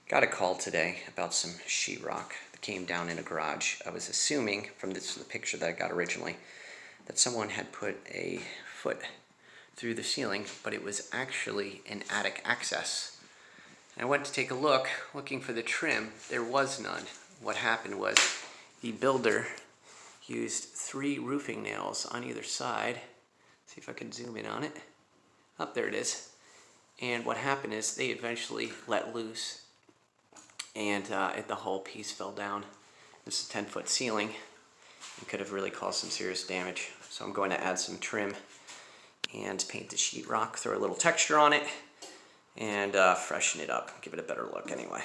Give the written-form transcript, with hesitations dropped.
Got a call today about some sheetrock that came down in a garage. I was assuming from the picture that I got originally that someone had put a foot through the ceiling, but it was actually an attic access. I went to take a look, looking for the trim. There was none. What happened was the builder used 3 roofing nails on either side. See if I can zoom in on it. Up there it is. And what happened is they eventually let loose, and the whole piece fell down. This is a 10-foot ceiling and could have really caused some serious damage. So I'm going to add some trim and paint the sheetrock, throw a little texture on it, and freshen it up, give it a better look anyway.